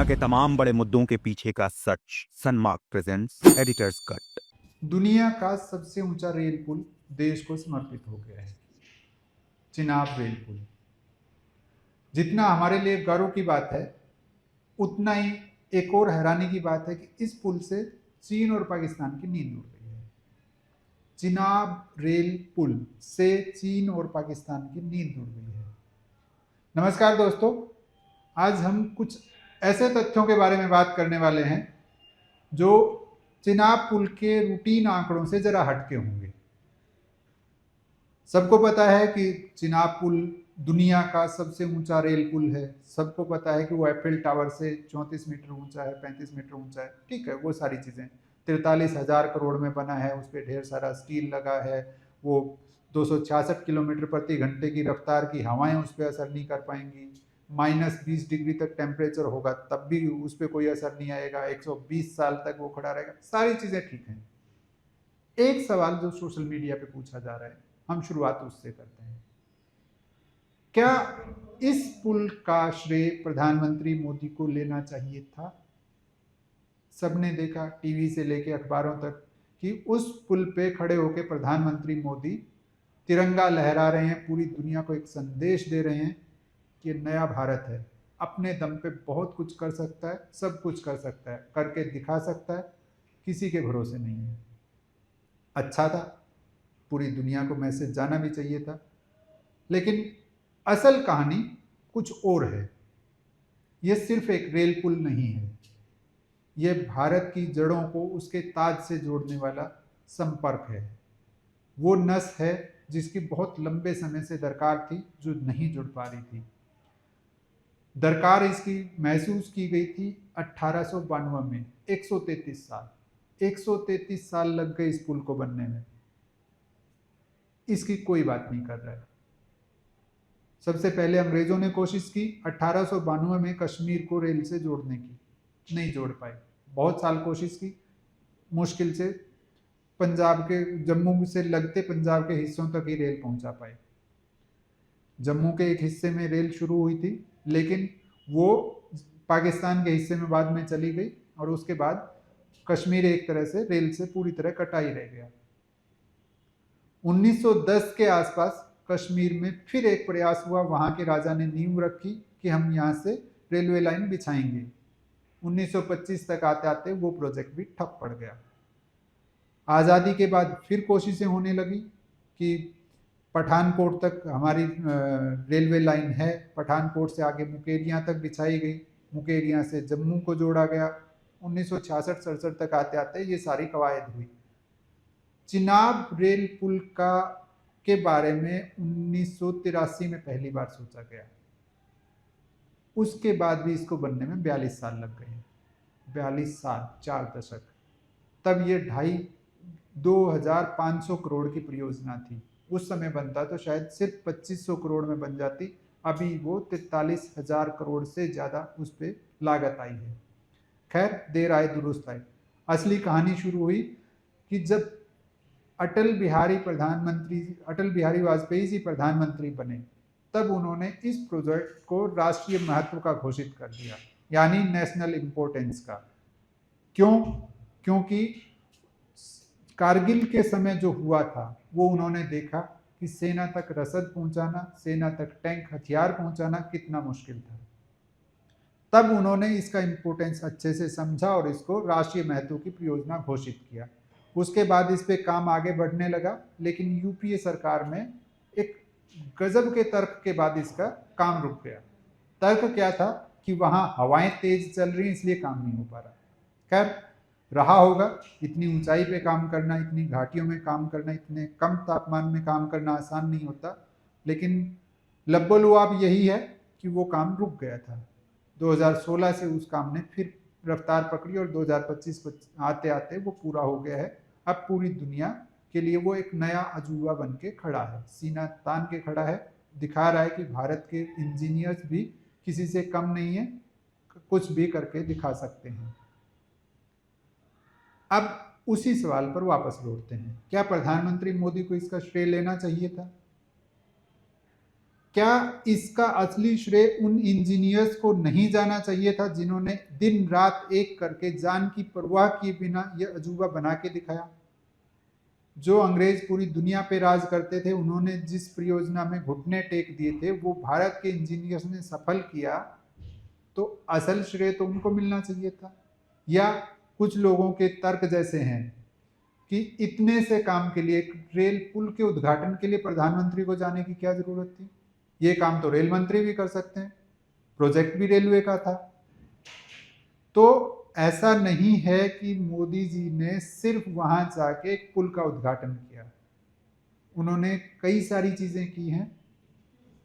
दुनिया के तमाम बड़े मुद्दों के पीछे का सच। सनमार्क प्रेजेंट्स एडिटर्स कट। दुनिया का सबसे ऊंचा रेल पुल देश को समर्पित हो गया है, चिनाब रेल पुल। जितना हमारे लिए गर्व की बात है, उतना ही एक और हैरानी की बात है कि इस पुल से चीन और पाकिस्तान की नींद उड़ गई है। चिनाब रेल पुल से चीन और पाकिस्तान की नींद उड़ गई है। नमस्कार दोस्तों, आज हम कुछ ऐसे तथ्यों के बारे में बात करने वाले हैं जो चिनाब पुल के रूटीन आंकड़ों से जरा हटके होंगे। सबको पता है कि चिनाब पुल दुनिया का सबसे ऊंचा रेल पुल है। सबको पता है कि वो एफिल टावर से 34 मीटर ऊंचा है, 35 मीटर ऊंचा है। ठीक है, वो सारी चीज़ें 43,000 करोड़ में बना है, उस पर ढेर सारा स्टील लगा है। वो 266 किलोमीटर प्रति घंटे की रफ्तार की हवाएं उस पर असर नहीं कर पाएंगी। -20 डिग्री तक टेम्परेचर होगा तब भी उस पर कोई असर नहीं आएगा। 120 साल तक वो खड़ा रहेगा। सारी चीज़ें ठीक हैं। एक सवाल जो सोशल मीडिया पे पूछा जा रहा है, हम शुरुआत उससे करते हैं। क्या इस पुल का श्रेय प्रधानमंत्री मोदी को लेना चाहिए था? सबने देखा टीवी से लेके अखबारों तक कि उस पुल पे खड़े होकर प्रधानमंत्री मोदी तिरंगा लहरा रहे हैं, पूरी दुनिया को एक संदेश दे रहे हैं कि ये नया भारत है, अपने दम पे बहुत कुछ कर सकता है, सब कुछ कर सकता है, करके दिखा सकता है, किसी के भरोसे नहीं है। अच्छा था, पूरी दुनिया को मैसेज जाना भी चाहिए था। लेकिन असल कहानी कुछ और है। ये सिर्फ एक रेल पुल नहीं है, ये भारत की जड़ों को उसके ताज से जोड़ने वाला संपर्क है। वो नस है जिसकी बहुत लंबे समय से दरकार थी, जो नहीं जुड़ पा रही थी। दरकार इसकी महसूस की गई थी 1892 में। 133 साल 133 साल लग गए इस पुल को बनने में। इसकी कोई बात नहीं कर रहा है। सबसे पहले अंग्रेजों ने कोशिश की 1892 में कश्मीर को रेल से जोड़ने की, नहीं जोड़ पाए। बहुत साल कोशिश की, मुश्किल से पंजाब के जम्मू से लगते पंजाब के हिस्सों तक ही रेल पहुंचा पाए। जम्मू के एक हिस्से में रेल शुरू हुई थी, लेकिन वो पाकिस्तान के हिस्से में बाद में चली गई और उसके बाद कश्मीर एक तरह से रेल से पूरी तरह कटा ही रह गया। 1910 के आसपास कश्मीर में फिर एक प्रयास हुआ। वहां के राजा ने नींव रखी कि हम यहाँ से रेलवे लाइन बिछाएंगे। 1925 तक आते आते वो प्रोजेक्ट भी ठप पड़ गया। आज़ादी के बाद फिर कोशिशें होने लगी कि पठानकोट तक हमारी रेलवे लाइन है। पठानकोट से आगे मुकेरियाँ तक बिछाई गई, मुकेरियाँ से जम्मू को जोड़ा गया। 1966-67 तक आते आते ये सारी कवायद हुई। चिनाब रेल पुल के बारे में 1983 में पहली बार सोचा गया। उसके बाद भी इसको बनने में 42 साल लग गए। 42 साल, 4 दशक। तब ये 2,500 करोड़ की परियोजना थी। उस समय बनता तो शायद सिर्फ 2500 करोड़ में बन जाती। अभी वो 43,000 करोड़ से ज़्यादा उस पर लागत आई है। खैर, देर आए दुरुस्त आए। असली कहानी शुरू हुई कि जब अटल बिहारी वाजपेयी जी प्रधानमंत्री बने, तब उन्होंने इस प्रोजेक्ट को राष्ट्रीय महत्व का घोषित कर दिया, यानी नेशनल इंपॉर्टेंस का। क्यों? क्योंकि कारगिल के समय जो हुआ था वो उन्होंने देखा कि सेना तक रसद पहुंचाना, सेना तक टैंक हथियार पहुंचाना कितना मुश्किल था। तब उन्होंने इसका इंपॉर्टेंस अच्छे से समझा और इसको राष्ट्रीय महत्व की परियोजना घोषित किया। उसके बाद इस पे काम आगे बढ़ने लगा, लेकिन यूपीए सरकार में एक गजब के तर्क के बाद इसका काम रुक गया। तर्क क्या था कि वहां हवाएं तेज चल रही, इसलिए काम नहीं हो पा रहा। खैर, रहा होगा। इतनी ऊंचाई पे काम करना, इतनी घाटियों में काम करना, इतने कम तापमान में काम करना आसान नहीं होता। लेकिन लब्बो-लुआब यही है कि वो काम रुक गया था। 2016 से उस काम ने फिर रफ्तार पकड़ी और 2025 आते आते वो पूरा हो गया है। अब पूरी दुनिया के लिए वो एक नया अजूबा बन के खड़ा है, सीना तान के खड़ा है। दिखा रहा है कि भारत के इंजीनियर्स भी किसी से कम नहीं है, कुछ भी करके दिखा सकते हैं। अब उसी सवाल पर वापस लौटते हैं। क्या प्रधानमंत्री मोदी को इसका श्रेय लेना चाहिए था? क्या इसका असली श्रेय उन इंजीनियर्स को नहीं जाना चाहिए था जिन्होंने दिन रात एक करके जान की परवाह किए बिना यह अजूबा बना के दिखाया? जो अंग्रेज पूरी दुनिया पे राज करते थे, उन्होंने जिस परियोजना में घुटने टेक दिए थे वो भारत के इंजीनियर्स ने सफल किया, तो असल श्रेय तो उनको मिलना चाहिए था। या कुछ लोगों के तर्क जैसे हैं कि इतने से काम के लिए, एक रेल पुल के उद्घाटन के लिए प्रधानमंत्री को जाने की क्या जरूरत थी? ये काम तो रेल मंत्री भी कर सकते हैं, प्रोजेक्ट भी रेलवे का था। तो ऐसा नहीं है कि मोदी जी ने सिर्फ वहां जाके एक पुल का उद्घाटन किया, उन्होंने कई सारी चीजें की हैं।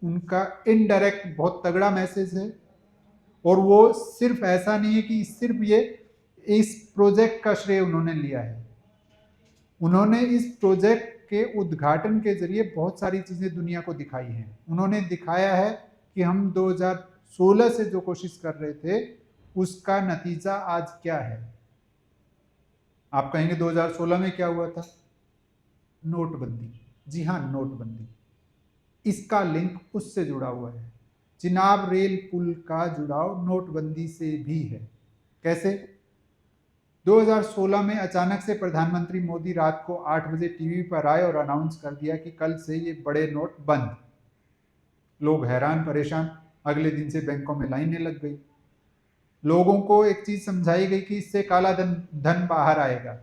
उनका इनडायरेक्ट बहुत तगड़ा मैसेज है, और वो सिर्फ ऐसा नहीं है कि सिर्फ ये इस प्रोजेक्ट का श्रेय उन्होंने लिया है। उन्होंने इस प्रोजेक्ट के उद्घाटन के जरिए बहुत सारी चीजें दुनिया को दिखाई हैं। उन्होंने दिखाया है कि हम 2016 से जो कोशिश कर रहे थे उसका नतीजा आज क्या है। आप कहेंगे 2016 में क्या हुआ था? नोटबंदी। जी हाँ, नोटबंदी। इसका लिंक उससे जुड़ा हुआ है। चिनाब रेल पुल का जुड़ाव नोटबंदी से भी है। कैसे? 2016 में अचानक से प्रधानमंत्री मोदी रात को 8 बजे टीवी पर आए और अनाउंस कर दिया कि कल से ये बड़े नोट बंद। लोग हैरान परेशान, अगले दिन से बैंकों में लाइनें लग गई। लोगों को एक चीज समझाई गई कि इससे काला धन बाहर आएगा।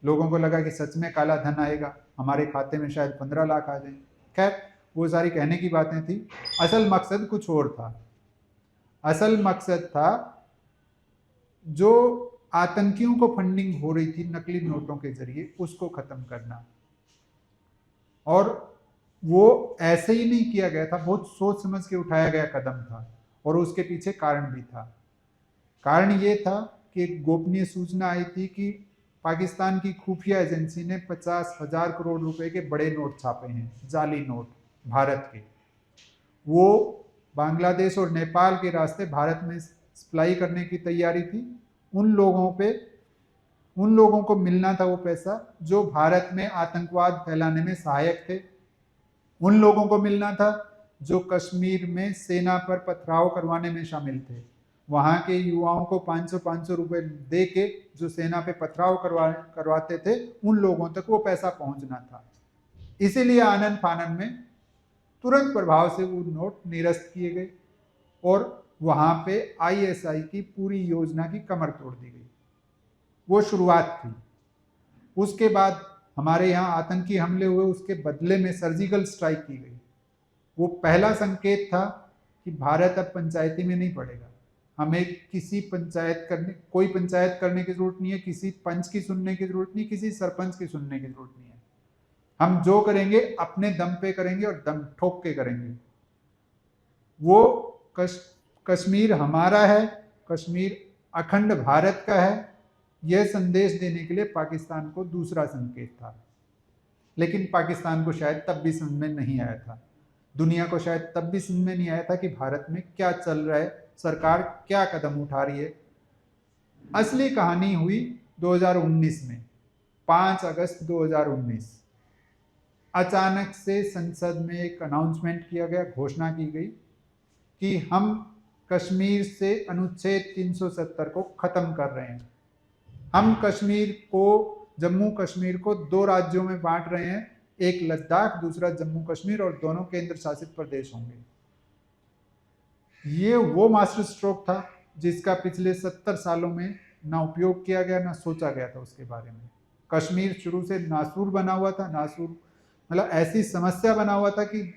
लोगों को लगा कि सच में काला धन आएगा, हमारे खाते में शायद 15 लाख आ जाए। खैर, वो सारी कहने की बातें थी। असल मकसद कुछ और था। असल मकसद था जो आतंकियों को फंडिंग हो रही थी नकली नोटों के जरिए, उसको खत्म करना। और वो ऐसे ही नहीं किया गया था, बहुत सोच समझ के उठाया गया कदम था, और उसके पीछे कारण भी था। कारण ये था कि एक गोपनीय सूचना आई थी कि पाकिस्तान की खुफिया एजेंसी ने 50,000 करोड़ रुपए के बड़े नोट छापे हैं, जाली नोट भारत के। वो बांग्लादेश और नेपाल के रास्ते भारत में सप्लाई करने की तैयारी थी। उन लोगों को मिलना था वो पैसा जो भारत में आतंकवाद फैलाने में सहायक थे। उन लोगों को मिलना था जो कश्मीर में सेना पर पथराव करवाने में शामिल थे। वहां के युवाओं को 500-500 रुपए दे के जो सेना पे पथराव करवाते थे, उन लोगों तक वो पैसा पहुंचना था। इसीलिए आनन फानन में तुरंत प्रभाव से वो नोट निरस्त किए गए और वहां पे आईएसआई की पूरी योजना की कमर तोड़ दी गई। वो शुरुआत थी। उसके बाद हमारे यहाँ आतंकी हमले हुए, उसके बदले में सर्जिकल स्ट्राइक की गई। वो पहला संकेत था कि भारत अब पंचायती में नहीं पड़ेगा। हमें कोई पंचायत करने की जरूरत नहीं है, किसी पंच की सुनने की जरूरत नहीं, किसी सरपंच की सुनने की जरूरत नहीं है। हम जो करेंगे अपने दम पे करेंगे और दम ठोक के करेंगे। वो कश्मीर हमारा है, कश्मीर अखंड भारत का है, यह संदेश देने के लिए पाकिस्तान को दूसरा संकेत था। लेकिन पाकिस्तान को शायद तब भी समझ में नहीं आया था, दुनिया को शायद तब भी समझ में नहीं आया था कि भारत में क्या चल रहा है, सरकार क्या कदम उठा रही है। असली कहानी हुई 2019 में, 5 अगस्त 2019। अचानक से संसद में एक अनाउंसमेंट किया गया, घोषणा की गई कि हम कश्मीर से अनुच्छेद 370 को खत्म कर रहे हैं। हम जम्मू कश्मीर को 2 राज्यों में बांट रहे हैं, एक लद्दाख, दूसरा जम्मू कश्मीर, और दोनों केंद्र शासित प्रदेश होंगे। ये वो मास्टर स्ट्रोक था जिसका पिछले 70 सालों में ना उपयोग किया गया, ना सोचा गया था उसके बारे में। कश्मीर शुरू से नासूर बना हुआ था, नासूर मतलब ऐसी समस्या बना हुआ था कि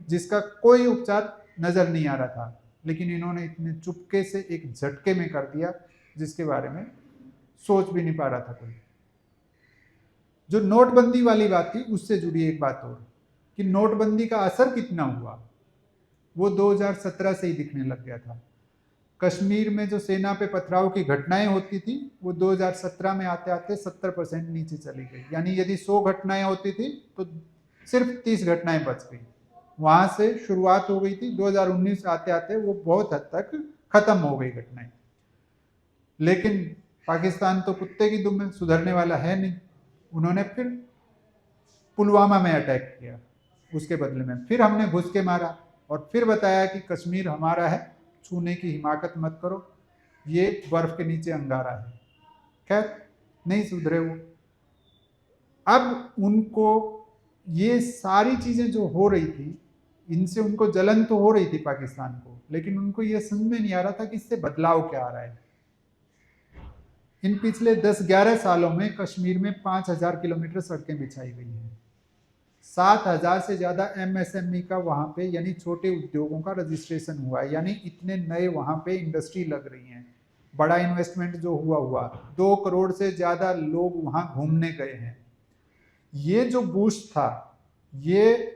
जिसका कोई उपचार नजर नहीं आ रहा था, लेकिन इन्होंने इतने चुपके से एक झटके में कर दिया जिसके बारे में सोच भी नहीं पा रहा था कोई। जो नोटबंदी वाली बात थी उससे जुड़ी एक बात और कि नोटबंदी का असर कितना हुआ, वो 2017 से ही दिखने लग गया था। कश्मीर में जो सेना पे पथराव की घटनाएं होती थी वो 2017 में आते आते 70% नीचे चली गई। यानी यदि 100 घटनाएं होती थी तो सिर्फ 30 घटनाएं बच गई। वहां से शुरुआत हो गई थी, 2019 आते आते वो बहुत हद तक खत्म हो गई घटनाएं। लेकिन पाकिस्तान तो कुत्ते की दुम में, सुधरने वाला है नहीं। उन्होंने फिर पुलवामा में अटैक किया। उसके बदले में फिर हमने घुस के मारा और फिर बताया कि कश्मीर हमारा है, छूने की हिमाकत मत करो, ये बर्फ के नीचे अंगारा है। खैर नहीं सुधरे वो। अब उनको ये सारी चीजें जो हो रही थी, इनसे उनको जलन तो हो रही थी पाकिस्तान को, लेकिन उनको ये समझ में नहीं आ रहा था कि इससे बदलाव क्या आ रहा है। इन पिछले 10-11 सालों में कश्मीर में 5,000 किलोमीटर सड़कें बिछाई गई हैं। 7,000 से ज्यादा MSME का वहां पे यानी छोटे उद्योगों का रजिस्ट्रेशन हुआ है, यानी इतने नए वहां पे इंडस्ट्री लग रही हैं। बड़ा इन्वेस्टमेंट जो हुआ 2 करोड़ से ज्यादा लोग वहां घूमने गए हैं। ये जो बूस्ट था, ये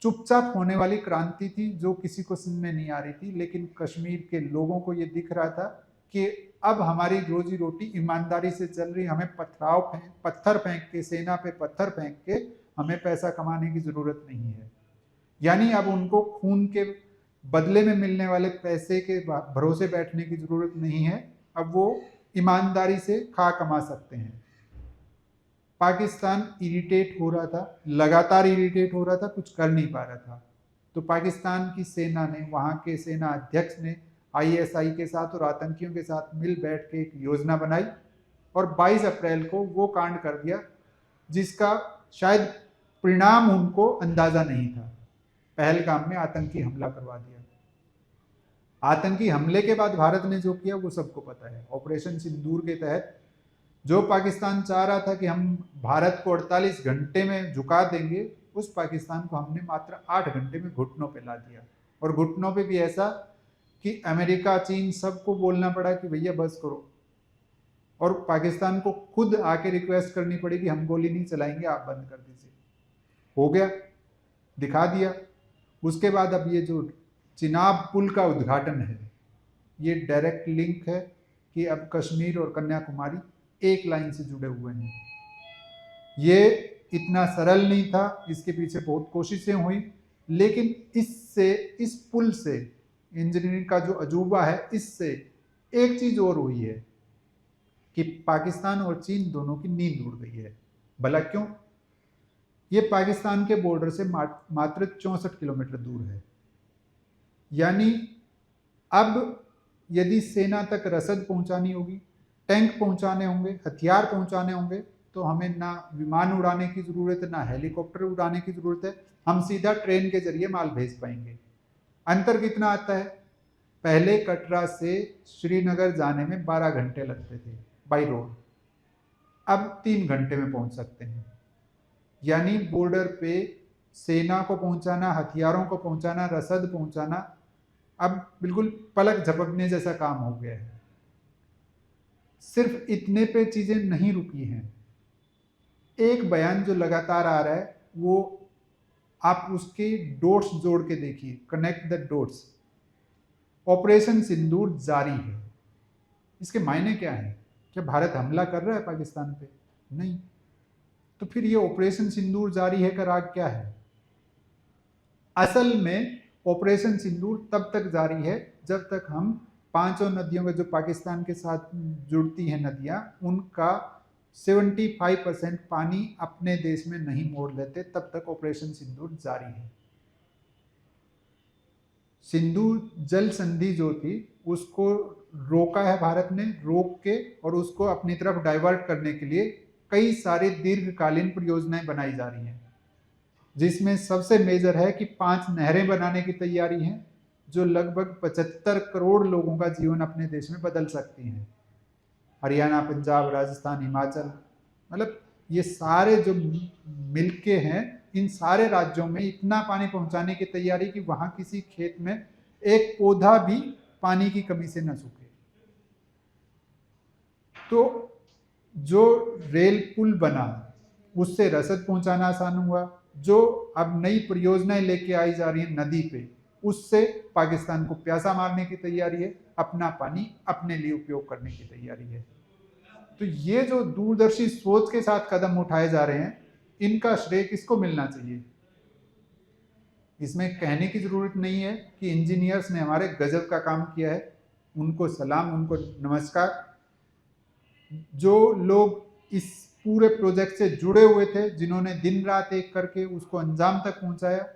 चुपचाप होने वाली क्रांति थी जो किसी को समझ में नहीं आ रही थी, लेकिन कश्मीर के लोगों को ये दिख रहा था कि अब हमारी रोजी रोटी ईमानदारी से चल रही, हमें पत्थर फेंक के, सेना पे पत्थर फेंक के हमें पैसा कमाने की जरूरत नहीं है। यानी अब उनको खून के बदले में मिलने वाले पैसे के भरोसे बैठने की जरूरत नहीं है, अब वो ईमानदारी से खा कमा सकते हैं। पाकिस्तान इरिटेट हो रहा था, लगातार इरिटेट हो रहा था, कुछ कर नहीं पा रहा था। तो पाकिस्तान की सेना ने, वहाँ के सेना अध्यक्ष ने ISI के साथ और आतंकियों के साथ मिल बैठ के एक योजना बनाई और 22 अप्रैल को वो कांड कर दिया जिसका शायद परिणाम उनको अंदाजा नहीं था। पहलगाम में आतंकी हमला करवा दिया। आतंकी हमले के बाद भारत ने जो किया वो सबको पता है। ऑपरेशन सिंदूर के तहत जो पाकिस्तान चाह रहा था कि हम भारत को 48 घंटे में झुका देंगे, उस पाकिस्तान को हमने मात्र 8 घंटे में घुटनों पे ला दिया। और घुटनों पे भी ऐसा कि अमेरिका, चीन सबको बोलना पड़ा कि भैया बस करो, और पाकिस्तान को खुद आके रिक्वेस्ट करनी पड़ी कि हम गोली नहीं चलाएंगे, आप बंद कर दीजिए। हो गया, दिखा दिया। उसके बाद अब ये जो चिनाब पुल का उद्घाटन है, ये डायरेक्ट लिंक है कि अब कश्मीर और कन्याकुमारी एक लाइन से जुड़े हुए हैं। ये इतना सरल नहीं था, इसके पीछे बहुत कोशिशें हुई, लेकिन इससे, इस पुल से, इंजीनियरिंग का जो अजूबा है, इससे एक चीज और हुई है कि पाकिस्तान और चीन दोनों की नींद उड़ गई है। भला क्यों? ये पाकिस्तान के बॉर्डर से मात्र 64 किलोमीटर दूर है। यानी अब यदि सेना तक रसद पहुंचानी होगी, टैंक पहुंचाने होंगे, हथियार पहुंचाने होंगे, तो हमें ना विमान उड़ाने की जरूरत है, ना हेलीकॉप्टर उड़ाने की जरूरत है, हम सीधा ट्रेन के जरिए माल भेज पाएंगे। अंतर कितना आता है? पहले कटरा से श्रीनगर जाने में 12 घंटे लगते थे बाई रोड, अब 3 घंटे में पहुंच सकते हैं। यानी बॉर्डर पे सेना को पहुंचाना, हथियारों को पहुंचाना, रसद पहुंचाना अब बिल्कुल पलक झपकने जैसा काम हो गया है। सिर्फ इतने पे चीजें नहीं रुकी हैं। एक बयान जो लगातार आ रहा है, वो आप उसके डॉट्स जोड़ के देखिए, कनेक्ट द डॉट्स। ऑपरेशन सिंदूर जारी है। इसके मायने क्या है? क्या भारत हमला कर रहा है पाकिस्तान पे? नहीं। तो फिर ये ऑपरेशन सिंदूर जारी है का राग क्या है? असल में ऑपरेशन सिंदूर तब तक जारी है जब तक हम 5 नदियों में, जो पाकिस्तान के साथ जुड़ती हैं नदियां, उनका 75% पानी अपने देश में नहीं मोड़ लेते, तब तक ऑपरेशन सिंदूर जारी है। सिंधु जल संधि जो थी उसको रोका है भारत ने, रोक के, और उसको अपनी तरफ डाइवर्ट करने के लिए कई सारी दीर्घकालीन परियोजनाएं बनाई जा रही हैं, जिसमें सबसे मेजर है कि 5 नहरें बनाने की तैयारी है जो लगभग 75 करोड़ लोगों का जीवन अपने देश में बदल सकती हैं। हरियाणा, पंजाब, राजस्थान, हिमाचल, मतलब ये सारे जो मिलके हैं, इन सारे राज्यों में इतना पानी पहुंचाने की तैयारी कि वहां किसी खेत में एक पौधा भी पानी की कमी से न सूखे। तो जो रेल पुल बना उससे रसद पहुंचाना आसान हुआ। जो अब नई परियोजनाएं लेके आई जा रही हैं नदी पे, उससे पाकिस्तान को प्यासा मारने की तैयारी है, अपना पानी अपने लिए उपयोग करने की तैयारी है। तो ये जो दूरदर्शी सोच के साथ कदम उठाए जा रहे हैं, इनका श्रेय किसको मिलना चाहिए? इसमें कहने की जरूरत नहीं है कि इंजीनियर्स ने हमारे गजब का काम किया है, उनको सलाम, उनको नमस्कार। जो लोग इस पूरे प्रोजेक्ट से जुड़े हुए थे, जिन्होंने दिन रात एक करके उसको अंजाम तक पहुंचाया,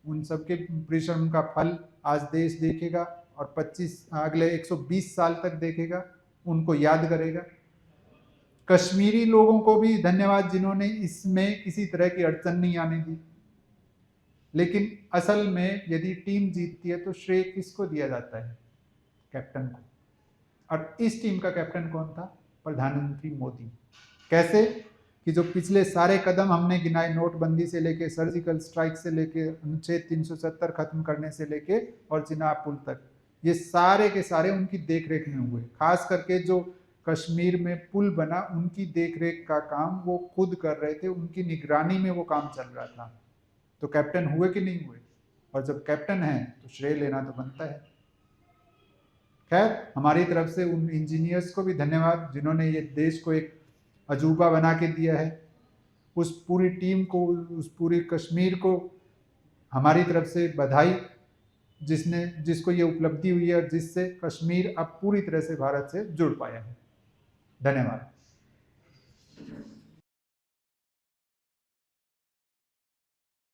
उन सबके परिश्रम का फल आज देश देखेगा और अगले 120 साल तक देखेगा, उनको याद करेगा। कश्मीरी लोगों को भी धन्यवाद जिन्होंने इसमें किसी तरह की अड़चन नहीं आने दी। लेकिन असल में यदि टीम जीतती है तो श्रेय किसको दिया जाता है? कैप्टन को। और इस टीम का कैप्टन कौन था? प्रधानमंत्री मोदी। कैसे कि जो पिछले सारे कदम हमने गिनाए, नोटबंदी से लेके, सर्जिकल स्ट्राइक से लेके, अनुच्छेद 370 खत्म करने से लेके और चिनाब पुल तक, ये सारे के सारे उनकी देखरेख में हुए। खास करके जो कश्मीर में पुल बना, उनकी देखरेख का काम वो खुद कर रहे थे, उनकी निगरानी में वो काम चल रहा था। तो कैप्टन हुए कि नहीं हुए? और जब कैप्टन है तो श्रेय लेना तो बनता है। खैर, हमारी तरफ से उन इंजीनियर्स को भी धन्यवाद जिन्होंने ये देश को एक अजूबा बना के दिया है। उस पूरी टीम को, उस पूरी कश्मीर को हमारी तरफ से बधाई, जिसको ये उपलब्धि हुई है और जिससे कश्मीर अब पूरी तरह से भारत से जुड़ पाया है। धन्यवाद।